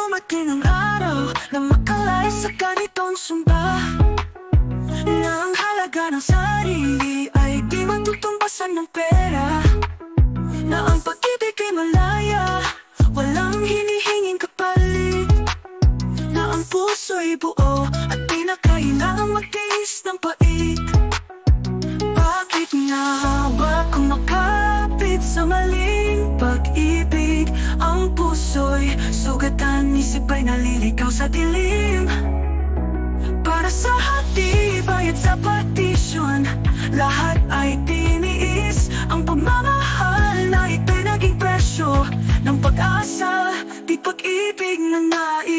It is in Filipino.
dumating ang araw na makalaya sa ganitong sumpa, na ang halaga ng sarili ay di matutumbasan ng pera, na ang pag-ibig ay malaya, walang hinihinging kapalit, na ang puso'y buo at di na kailangang magtiis ng pait. Bakit nga ba kung makapit sa maling pag-ibig, ang puso'y sugatan, isip ay naliligaw sa dilim? Para sa hatibay at sa patisyon, lahat ay tiniis, ang pagmamahal na ito'y naging presyo ng pag-asa, di pag-ibig na nais.